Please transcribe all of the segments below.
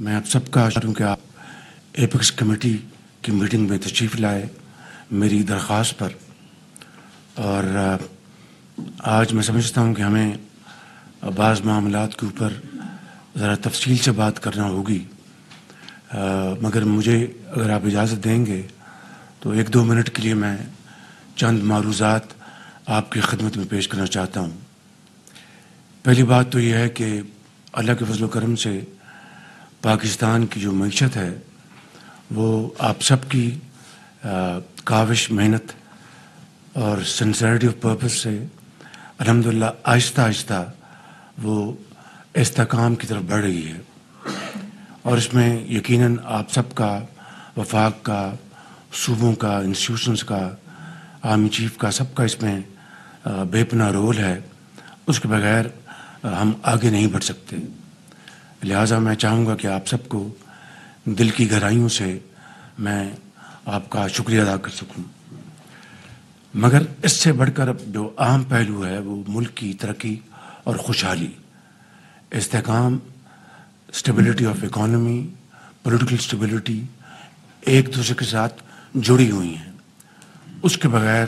میں آپ سب کا شکر ہوں کہ آپ ایپیکس کمیٹی کی میٹنگ میں تشریف لائے میری درخواست پر، اور آج میں سمجھتا ہوں کہ ہمیں بعض معاملات کے اوپر ذرا تفصیل سے بات کرنا ہوگی، مگر مجھے اگر آپ اجازت دیں گے تو 1-2 منٹ کے لیے میں چند معروضات آپ کی خدمت میں پیش کرنا چاہتا ہوں۔ پہلی بات تو یہ ہے کہ اللہ کے فضل و کرم سے پاکستان کی جو معیشت ہے وہ آپ سب کی کاوش، محنت اور سنسیئرٹی آف پرپس سے الحمدللہ آہستہ آہستہ وہ استحکام کی طرف بڑھ رہی ہے، اور اس میں یقیناً آپ سب کا، وفاق کا، صوبوں کا، انسٹیٹیوشنز کا، آرمی چیف کا، سب کا اس میں بے پناہ رول ہے۔ اس کے بغیر ہم آگے نہیں بڑھ سکتے۔ لہٰذا میں چاہوں گا کہ آپ سب کو دل کی گہرائیوں سے میں آپ کا شکریہ ادا کر سکوں، مگر اس سے بڑھ کر اب جو اہم پہلو ہے وہ ملک کی ترقی اور خوشحالی، استحکام، stability of economy, political stability ایک دوسرے کے ساتھ جڑی ہوئی ہیں۔ اس کے بغیر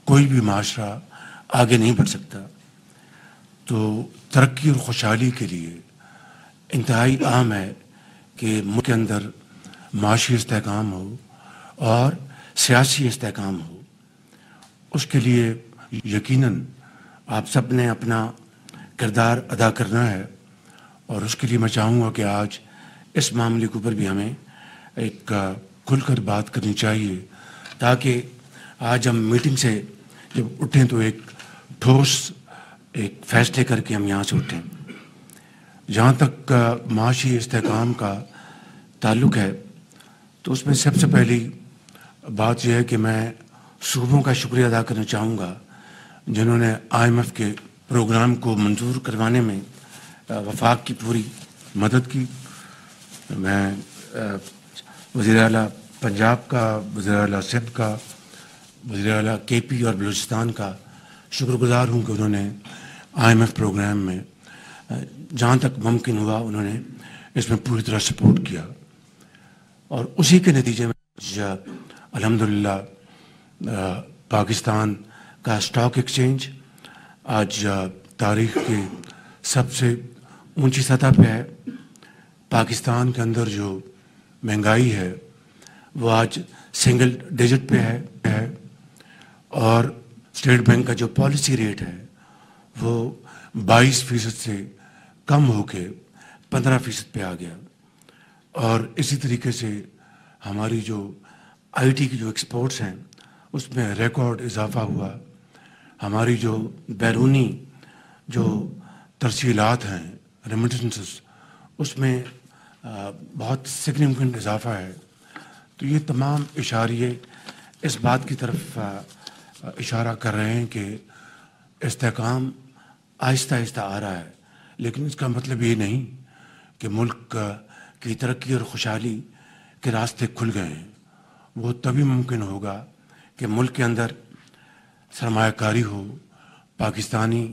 کوئی بھی معاشرہ آگے نہیں بڑھ سکتا۔ تو ترقی اور خوشحالی کے لیے انتہائی اہم ہے کہ ملک کے اندر معاشی استحکام ہو اور سیاسی استحکام ہو۔ اس کے لیے یقیناً آپ سب نے اپنا کردار ادا کرنا ہے، اور اس کے لیے میں چاہوں گا کہ آج اس معاملے کے اوپر بھی ہمیں ایک کھل کر بات کرنی چاہیے، تاکہ آج ہم میٹنگ سے جب اٹھیں تو ایک ٹھوس ایک فیصلے کر کے ہم یہاں سے اٹھیں۔ جہاں تک معاشی استحکام کا تعلق ہے تو اس میں سب سے پہلی بات یہ ہے کہ میں صوبوں کا شکریہ ادا کرنا چاہوں گا جنہوں نے IMF کے پروگرام کو منظور کروانے میں وفاق کی پوری مدد کی۔ میں وزیر اعلیٰ پنجاب کا، وزیر اعلیٰ سندھ کا، وزیر اعلیٰ KP اور بلوچستان کا شکر گزار ہوں کہ انہوں نے IMF پروگرام میں جہاں تک ممکن ہوا انہوں نے اس میں پوری طرح سپورٹ کیا، اور اسی کے نتیجے میں الحمدللہ پاکستان کا اسٹاک ایکسچینج آج تاریخ کے سب سے اونچی سطح پہ ہے۔ پاکستان کے اندر جو مہنگائی ہے وہ آج سنگل ڈیجٹ پہ ہے، اور اسٹیٹ بینک کا جو پالیسی ریٹ ہے وہ 22% سے کم ہو کے 15% پہ آ گیا، اور اسی طریقے سے ہماری جو IT کی جو ایکسپورٹس ہیں اس میں ریکارڈ اضافہ ہوا۔ ہماری جو بیرونی جو ترسیلات ہیں، ریمیٹنسز، اس میں بہت سگنیفیکنٹ اضافہ ہے۔ تو یہ تمام اشاریے اس بات کی طرف اشارہ کر رہے ہیں کہ استحکام آہستہ آہستہ آ رہا ہے، لیکن اس کا مطلب یہ نہیں کہ ملک کی ترقی اور خوشحالی کے راستے کھل گئے ہیں۔ وہ تبھی ممکن ہوگا کہ ملک کے اندر سرمایہ کاری ہو، پاکستانی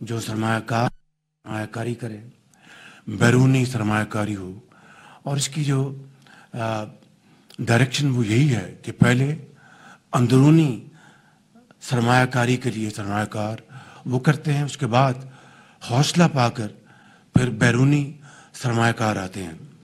جو سرمایہ کاری کرے، بیرونی سرمایہ کاری ہو، اور اس کی جو ڈائریکشن وہ یہی ہے کہ پہلے اندرونی سرمایہ کاری کے لیے سرمایہ کار وہ کرتے ہیں، اس کے بعد حوصلہ پا کر پھر بیرونی سرمایہ کار آتے ہیں۔